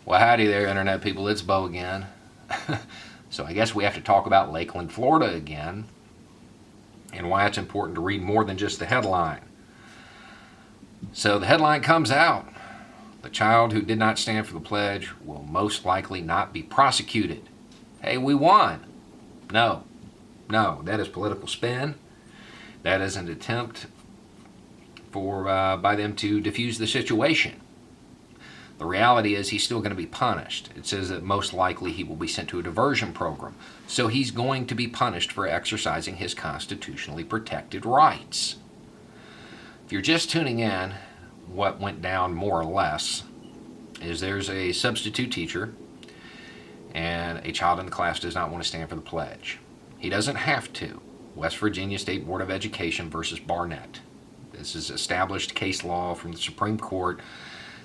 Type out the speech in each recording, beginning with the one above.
Well, howdy there, Internet people. It's Bo again. So I guess we have to talk about Lakeland, Florida again, and why it's important to read more than just the headline. So the headline comes out. The child who did not stand for the pledge will most likely not be prosecuted. Hey, we won. No, that is political spin. That is an attempt by them to defuse the situation. The reality is he's still going to be punished. It says that most likely he will be sent to a diversion program. So he's going to be punished for exercising his constitutionally protected rights. If you're just tuning in, what went down more or less is there's a substitute teacher and a child in the class does not want to stand for the pledge. He doesn't have to. West Virginia State Board of Education versus Barnett. This is established case law from the Supreme Court.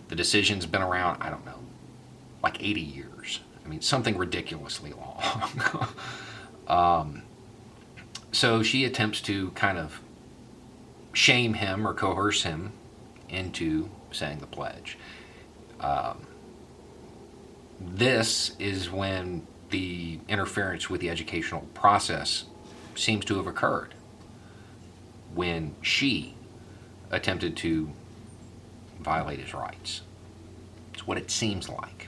The decision's been around, I don't know, like 80 years. I mean, something ridiculously long. So she attempts to kind of shame him or coerce him into saying the pledge. This is when the interference with the educational process seems to have occurred. When she attempted to violate his rights. It's what it seems like.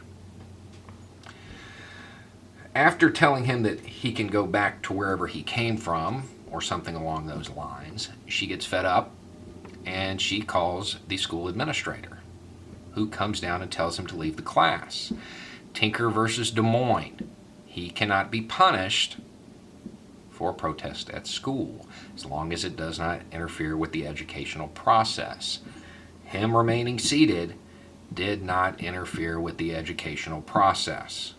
After telling him that he can go back to wherever he came from, or something along those lines, she gets fed up and she calls the school administrator, who comes down and tells him to leave the class. Tinker versus Des Moines. He cannot be punished for a protest at school, as long as it does not interfere with the educational process. Him remaining seated did not interfere with the educational process.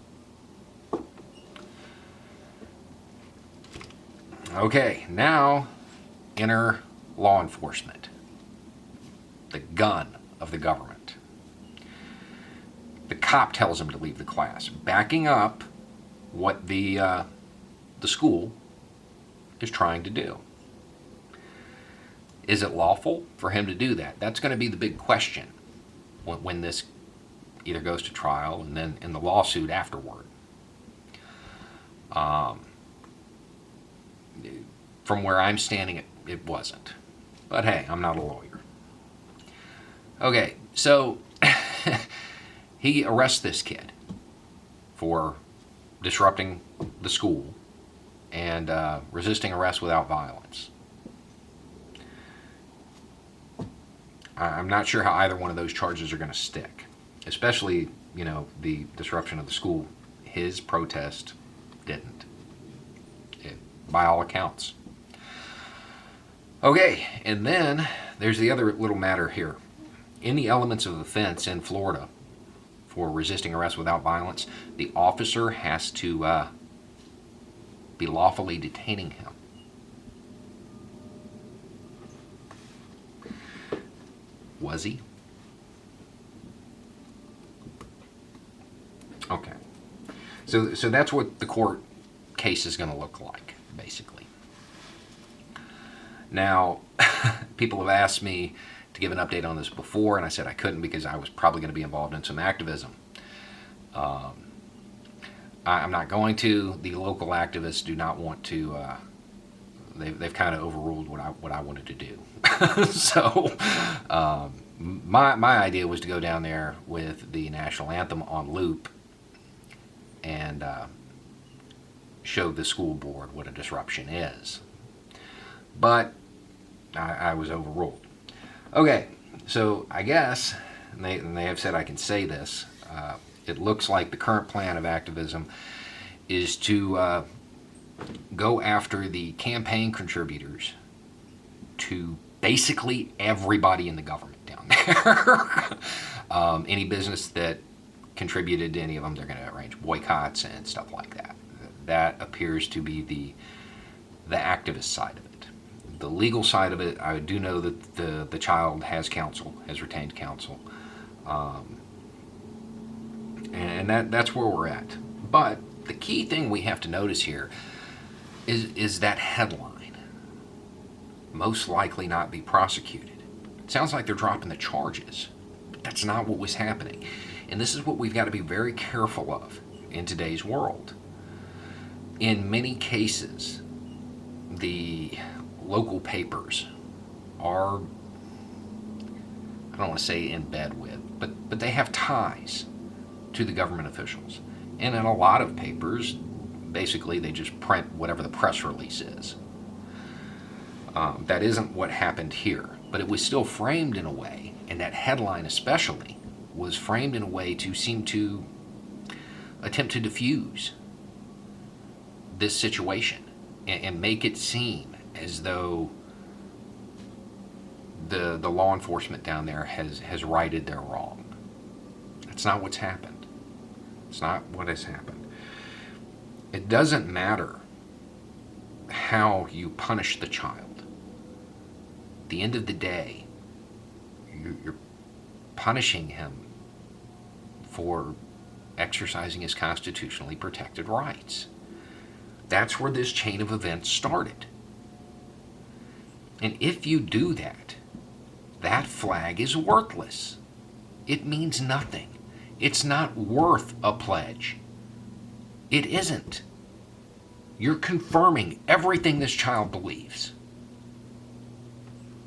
Okay, now enter law enforcement, the gun of the government. The cop tells him to leave the class, backing up what the school is trying to do. Is it lawful for him to do that? That's going to be the big question when this either goes to trial and then in the lawsuit afterward. From where I'm standing, it wasn't. But hey, I'm not a lawyer. Okay, so he arrests this kid for disrupting the school and resisting arrest without violence. I'm not sure how either one of those charges are going to stick, especially, the disruption of the school. His protest didn't, by all accounts. Okay, and then there's the other little matter here. In the elements of offense in Florida for resisting arrest without violence, the officer has to be lawfully detaining him. Was he? Okay. So that's what the court case is going to look like, basically. Now, people have asked me to give an update on this before, and I said I couldn't because I was probably going to be involved in some activism. I'm not going to. The local activists do not want to. They've kind of overruled what I wanted to do. So my idea was to go down there with the national anthem on loop and show the school board what a disruption is. But I was overruled. Okay, so I guess, and they have said I can say this, it looks like the current plan of activism is to go after the campaign contributors to basically everybody in the government down there. Any business that contributed to any of them, they're going to arrange boycotts and stuff like that. That appears to be the activist side of it. The legal side of it, I do know that the child has counsel, has retained counsel. And that's where we're at. But the key thing we have to notice here is that headline. Most likely not be prosecuted. It sounds like they're dropping the charges, but that's not what was happening. And this is what we've got to be very careful of in today's world. In many cases, the local papers are, I don't want to say in bed with, but they have ties to the government officials. And in a lot of papers, basically they just print whatever the press release is. That isn't what happened here, but it was still framed in a way, and that headline especially was framed in a way to seem to attempt to diffuse this situation and make it seem as though the law enforcement down there has righted their wrong. That's not what's happened. It's not what has happened. It doesn't matter how you punish the child. At the end of the day, you're punishing him for exercising his constitutionally protected rights. That's where this chain of events started. And if you do that, that flag is worthless. It means nothing. It's not worth a pledge. It isn't. You're confirming everything this child believes.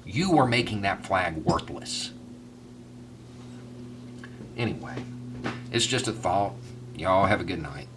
You are making that flag worthless. Anyway, it's just a thought. Y'all have a good night.